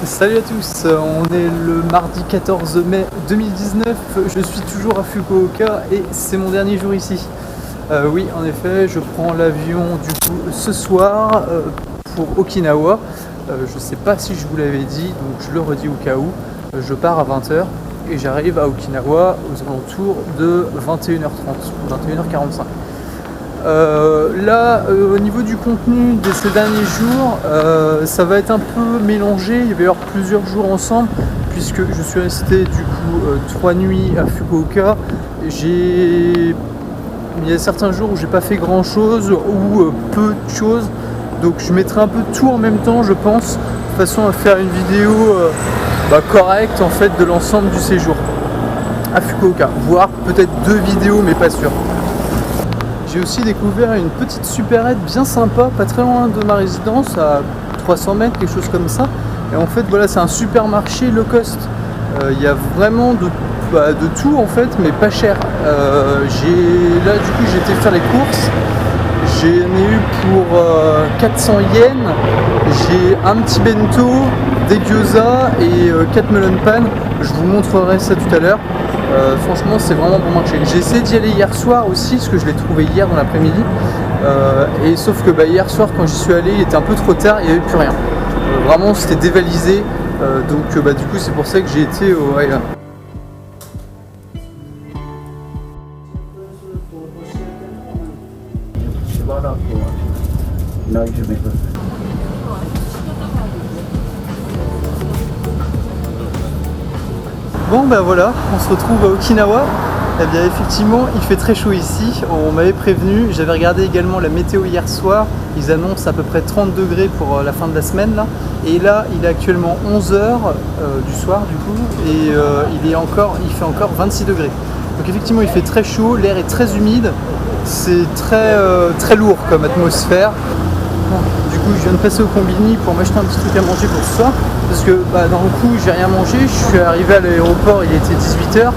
Salut à tous, on est le mardi 14 mai 2019, je suis toujours à Fukuoka et c'est mon dernier jour ici. Oui, en effet, je prends l'avion du coup ce soir pour Okinawa. Je sais pas si je vous l'avais dit, donc je le redis au cas où. Je pars à 20h et j'arrive à Okinawa aux alentours de 21h30, 21h45. Au niveau du contenu de ces derniers jours, ça va être un peu mélangé. Il va y avoir plusieurs jours ensemble, puisque je suis resté du coup 3 nuits à Fukuoka. Il y a certains jours où j'ai pas fait grand chose ou peu de choses, donc je mettrai un peu tout en même temps, je pense, de façon à faire une vidéo correcte en fait de l'ensemble du séjour à Fukuoka, voire peut-être 2 vidéos, mais pas sûr. J'ai aussi découvert une petite supérette bien sympa, pas très loin de ma résidence, à 300 mètres, quelque chose comme ça. Et en fait, voilà, c'est un supermarché low cost. Il y a vraiment de tout en fait, mais pas cher. Là, du coup, j'ai été faire les courses. J'en ai eu pour 400 yens. J'ai un petit bento, des gyoza et 4 melon pan. Je vous montrerai ça tout à l'heure. Franchement, c'est vraiment bon marché. J'ai essayé d'y aller hier soir aussi, parce que je l'ai trouvé hier dans l'après-midi. Et sauf que hier soir, quand j'y suis allé, il était un peu trop tard, il n'y avait plus rien. Vraiment, c'était dévalisé. Donc du coup, c'est pour ça que j'ai été au... Bon voilà, on se retrouve à Okinawa. Eh bien effectivement, il fait très chaud ici, on m'avait prévenu, j'avais regardé également la météo hier soir, ils annoncent à peu près 30 degrés pour la fin de la semaine là, et là il est actuellement 11h du soir du coup, et il fait encore 26 degrés. Donc effectivement il fait très chaud, l'air est très humide, c'est très lourd comme atmosphère. Bon, du coup je viens de passer au combini pour m'acheter un petit truc à manger pour ce soir, parce que dans le coup j'ai rien mangé, je suis arrivé à l'aéroport, il était 18h,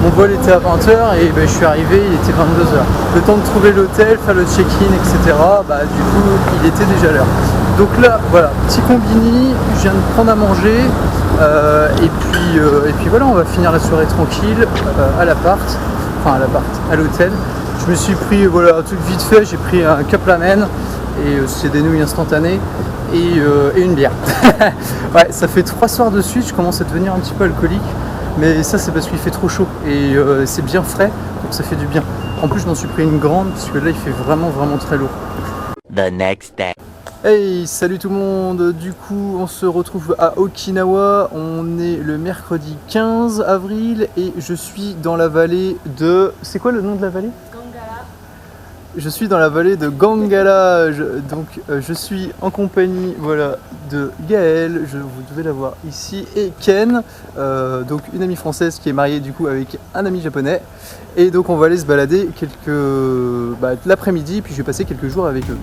mon vol était à 20h et je suis arrivé, il était 22h. Le temps de trouver l'hôtel, faire le check-in, etc. Du coup il était déjà l'heure. Donc là voilà, petit combini, je viens de prendre à manger, et puis voilà, on va finir la soirée tranquille à l'hôtel. Je me suis pris un truc vite fait, j'ai pris un cup ramen et c'est des nouilles instantanées et une bière. Ouais, ça fait 3 soirs de suite, je commence à devenir un petit peu alcoolique, mais ça c'est parce qu'il fait trop chaud et c'est bien frais, donc ça fait du bien. En plus je m'en suis pris une grande parce que là il fait vraiment très lourd. The next day. Hey, salut tout le monde. Du coup on se retrouve à Okinawa, on est le mercredi 15 avril et je suis dans la vallée de... C'est quoi le nom de la vallée ? Je suis dans la vallée de Gangala, je suis en compagnie de Gaëlle, vous devez la voir ici, et Ken, donc une amie française qui est mariée du coup avec un ami japonais. Et donc on va aller se balader l'après-midi, puis je vais passer quelques jours avec eux.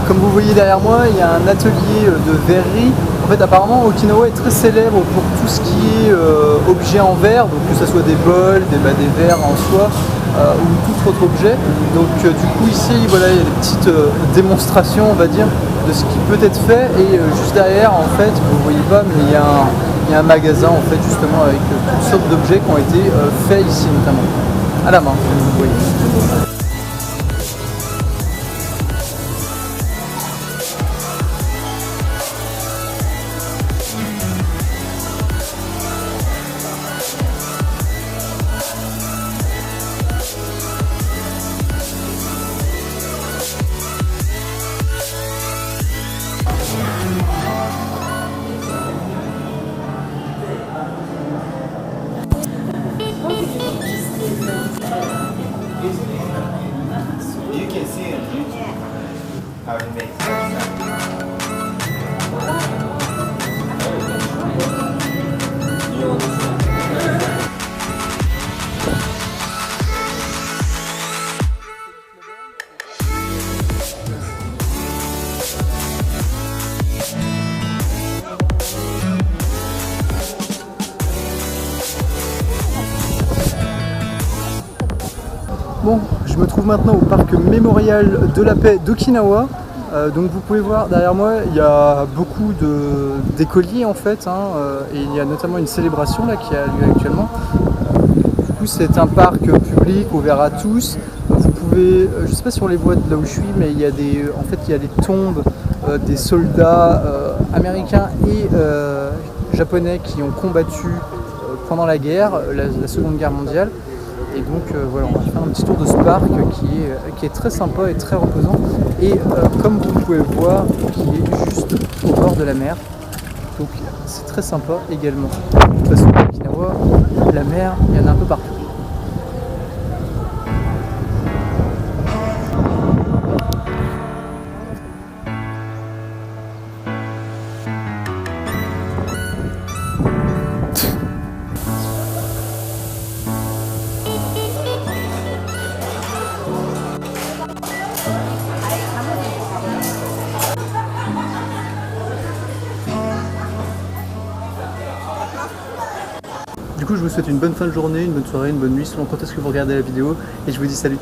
Comme vous voyez derrière moi, il y a un atelier de verrerie. En fait, apparemment, Okinawa est très célèbre pour tout ce qui est objet en verre, donc que ce soit des bols, des verres en soi, ou tout autre objet. Donc du coup ici, voilà, il y a des petites démonstrations, on va dire, de ce qui peut être fait. Et juste derrière, en fait, vous voyez pas, mais il y a un magasin en fait justement avec toutes sortes d'objets qui ont été faits ici notamment à la main, comme vous voyez. You can see on YouTube how he makes that. Bon, je me trouve maintenant au parc mémorial de la paix d'Okinawa. Donc vous pouvez voir derrière moi, il y a beaucoup d'écoliers en fait, et il y a notamment une célébration là qui a lieu actuellement. Du coup c'est un parc public ouvert à tous. Vous pouvez, je sais pas si on les voit de là où je suis, mais il y a des tombes des soldats américains et japonais qui ont combattu pendant la guerre, la Seconde Guerre mondiale. Et donc voilà, on va faire un petit tour de ce parc qui est très sympa et très reposant. Et comme vous pouvez voir, qui est juste au bord de la mer. Donc c'est très sympa également. De toute façon, à Okinawa, la mer, il y en a un peu partout. Du coup, je vous souhaite une bonne fin de journée, une bonne soirée, une bonne nuit, selon quand est-ce que vous regardez la vidéo, et je vous dis salut.